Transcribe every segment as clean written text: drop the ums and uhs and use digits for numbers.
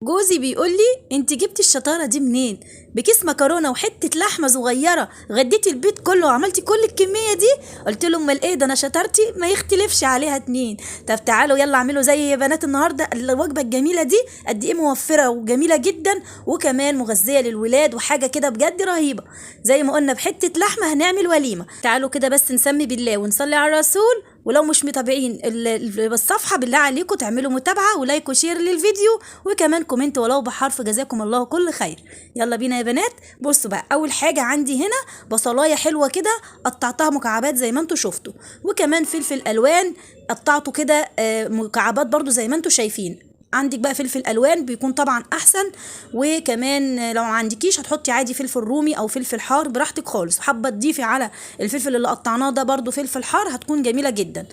جوزي بيقول لي انت جبتي الشطاره دي منين؟ بكيس مكرونه وحته لحمه صغيره غديتي البيت كله وعملتي كل الكميه دي؟ قلت له امال ايه ده، انا شطارتي ما يختلفش عليها اتنين. طب تعالوا يلا اعملوا زي يا بنات النهارده الوجبه الجميله دي، قد ايه موفره وجميله جدا وكمان مغذيه للولاد وحاجه كده بجد رهيبه. زي ما قلنا بحته لحمه هنعمل وليمه. تعالوا كده بس نسمي بالله ونصلي على الرسول. ولو مش متابعين الصفحة بالله عليكم تعملوا متابعة ولايك وشير للفيديو وكمان كومنت ولو بحرف، جزاكم الله كل خير. يلا بينا يا بنات. بصوا بقى، اول حاجة عندي هنا بصلاية حلوة كده قطعتها مكعبات زي ما انتوا شفتوا، وكمان فلفل الوان قطعته كده مكعبات برضو زي ما انتوا شايفين. عندك بقى فلفل الوان بيكون طبعا احسن، وكمان لو ما عندكيش هتحطي عادي فلفل رومي او فلفل حار براحتك خالص. حابه تضيفي على الفلفل اللي قطعناه ده برضو فلفل حار هتكون جميله جدا.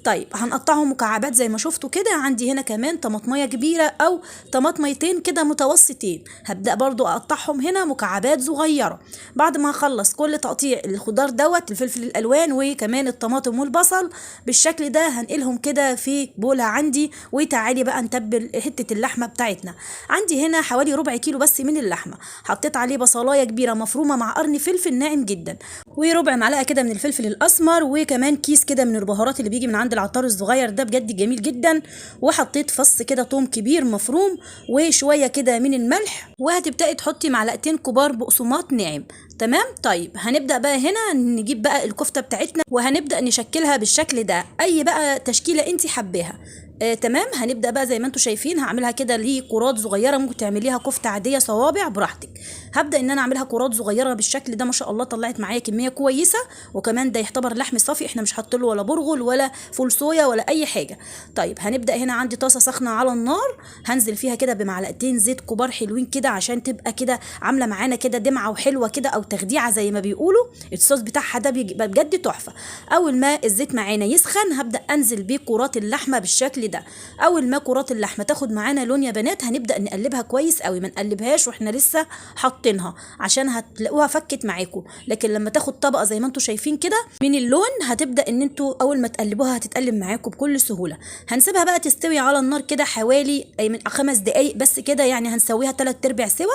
طيب هنقطعهم مكعبات زي ما شفتوا كده. عندي هنا كمان طماطميه كبيره او طماطميتين كده متوسطين، هبدا برضو اقطعهم هنا مكعبات صغيره. بعد ما هخلص كل تقطيع الخضار دوت الفلفل الالوان وكمان الطماطم والبصل بالشكل ده، هنقلهم كده في بولة عندي. وتعالي بقى نتبل حته اللحمه بتاعتنا. عندي هنا حوالي ربع كيلو بس من اللحمه، حطيت عليه بصلايه كبيره مفرومه مع قرن فلفل ناعم جدا، وربع معلقه كده من الفلفل الاسمر، وكمان كيس كده من البهارات اللي بيجي من عند العطار الصغير ده بجد جميل جدا. وحطيت فص كده توم كبير مفروم وشويه كده من الملح، وهتبداي تحطي معلقتين كبار بقسماط ناعم. تمام. طيب هنبدا بقى هنا نجيب بقى الكفته بتاعتنا وهنبدا نشكلها بالشكل ده، اي بقى تشكيله انت حباها. تمام. هنبدا بقى زي ما انتم شايفين هعملها كده ليه كرات صغيره، ممكن تعمليها كفته عاديه صوابع براحتك. هبدا ان انا اعملها كرات صغيره بالشكل ده. ما شاء الله طلعت معايا كميه كويسه، وكمان ده يعتبر لحم صافي، احنا مش حاطين له ولا برغل ولا فول صويا ولا اي حاجه. طيب هنبدا هنا عندي طاسه سخنه على النار، هنزل فيها كده بمعلقتين زيت كبار حلوين كده عشان تبقى كده عامله معانا كده دمعه وحلوه كده او تخديعه زي ما بيقولوا. الصوص بتاعها ده بيبقى بجد تحفه. اول ما الزيت معانا يسخن هبدا انزل بيه كرات اللحمه بالشكل ده. اول ما كرات اللحمه تاخد معانا لون يا بنات هنبدا نقلبها كويس قوي، ما نقلبهاش واحنا لسه حاطينها عشان هتلاقوها فكت معاكم. لكن لما تاخد طبقه زي ما انتم شايفين كده من اللون هتبدا ان انتوا اول ما تقلبوها هتتقلب معاكم بكل سهوله. هنسيبها بقى تستوي على النار كده حوالي من 5 دقايق بس كده، يعني هنسويها 3/4 سوا.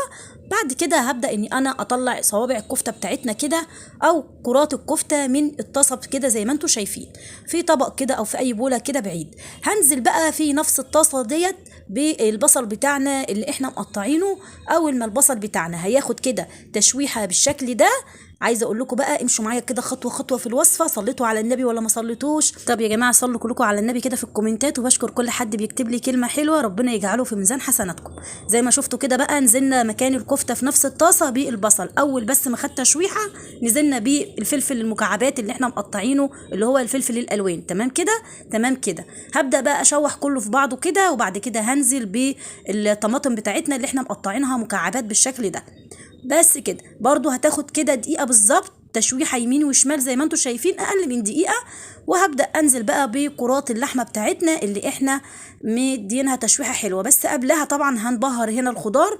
بعد كده هبدا اني انا اطلع صوابع الكفته بتاعتنا كده او كرات الكفته من الطاسه كده زي ما انتم شايفين في طبق كده او في اي بوله كده بعيد. هنزل بقى في نفس الطاسه ديت بالبصل بتاعنا اللي احنا مقطعينه. اول ما البصل بتاعنا هياخد كده تشويحه بالشكل ده، عايزه اقول لكم بقى امشوا معايا كده خطوه خطوه في الوصفه. صليتوا على النبي ولا ما صليتوش؟ طب يا جماعه صلوا كلكم على النبي كده في الكومنتات، وبشكر كل حد بيكتب لي كلمه حلوه، ربنا يجعله في ميزان حسناتكم. زي ما شفتوا كده بقى نزلنا مكان الكفته في نفس الطاسه بالبصل. اول بس ما خد تشويحه نزلنا بالفلفل المكعبات اللي احنا مقطعينه اللي هو الفلفل الالوان. تمام كده. تمام كده. هبدا بقى اشوح كله في بعضه كده، وبعد كده هنزل بالطماطم بتاعتنا اللي احنا مقطعينها مكعبات بالشكل ده. بس كده برضو هتاخد كده دقيقة بالظبط تشويحة يمين وشمال زي ما انتم شايفين، اقل من دقيقة. وهبدأ انزل بقى بكرات اللحمة بتاعتنا اللي احنا مدينها تشويحة حلوة. بس قبلها طبعا هنبهر هنا الخضار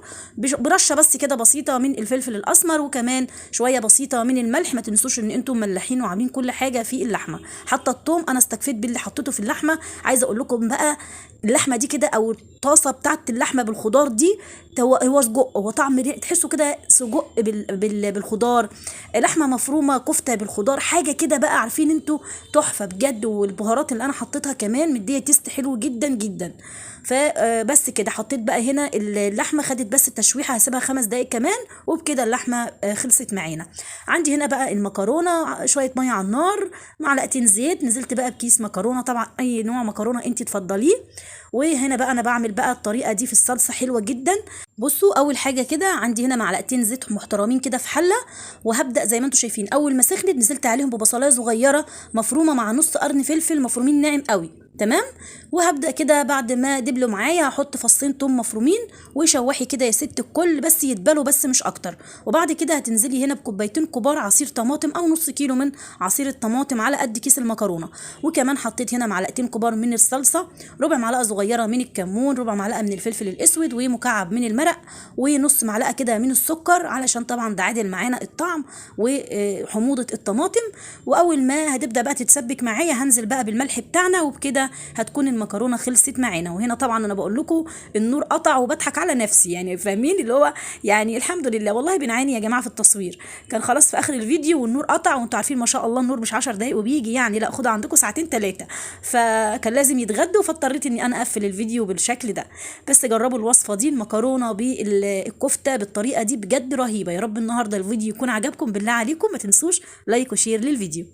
برشة بس كده بسيطة من الفلفل الاسمر وكمان شوية بسيطة من الملح. ما تنسوش ان انتم ملحين وعاملين كل حاجة في اللحمة. حتى الثوم انا استكفيت باللي حطيته في اللحمة. عايزة اقول لكم بقى اللحمة دي كده او الطاسة بتاعت اللحمة بالخضار دي هو سجق، هو طعم تحسوا كده سجق بالخضار، لحمه مفرومه كفته بالخضار، حاجه كده بقى عارفين انتوا تحفه بجد. والبهارات اللي انا حطيتها كمان مديه تيست حلو جدا جدا. فبس كده حطيت بقى هنا اللحمه خدت بس التشويحه، هسيبها 5 دقايق كمان وبكده اللحمه خلصت معانا. عندي هنا بقى المكرونه، شويه ميه على النار، معلقتين زيت، نزلت بقى بكيس مكرونه طبعا اي نوع مكرونه انت تفضليه. وهنا بقى انا بعمل بقى الطريقه دي في الصلصه حلوه جدا. بصوا اول حاجه كده عندي هنا معلقتين زيت محترمين كده في حله، وهبدا زي ما انتم شايفين اول ما سخنت نزلت عليهم ببصلايه صغيره مفرومه مع نص قرن فلفل مفرومين ناعم قوي. تمام. وهبدا كده بعد ما دبلوا معايا هحط فصين توم مفرومين وشوحي كده يا ست الكل بس يتبلوا بس مش اكتر. وبعد كده هتنزلي هنا بكوبايتين كبار عصير طماطم او نص كيلو من عصير الطماطم على قد كيس المكرونه. وكمان حطيت هنا معلقتين كبار من الصلصه، ربع معلقه صغيره من الكمون، ربع معلقه من الفلفل الاسود، ومكعب من المرق، ونص معلقه كده من السكر علشان طبعا ده عادل معانا الطعم وحموضه الطماطم. واول ما هتبدا بقى تتسبك معايا هنزل بقى بالملح بتاعنا، وبكده كده هتكون المكرونه خلصت معانا. وهنا طبعا انا بقول لكم النور قطع وبضحك على نفسي، يعني فاهمين اللي هو يعني الحمد لله والله بنعاني يا جماعه في التصوير. كان خلاص في اخر الفيديو والنور قطع، وانتوا عارفين ما شاء الله النور مش 10 دقايق وبيجي، يعني لا خدوا عندكم ساعتين 3. فكان لازم يتغدوا، فاضطريت اني انا اقفل الفيديو بالشكل ده. بس جربوا الوصفه دي، المكرونه بالكفته بالطريقه دي بجد رهيبه. يا رب النهارده الفيديو يكون عجبكم، بالله عليكم ما تنسوش لايك وشير للفيديو.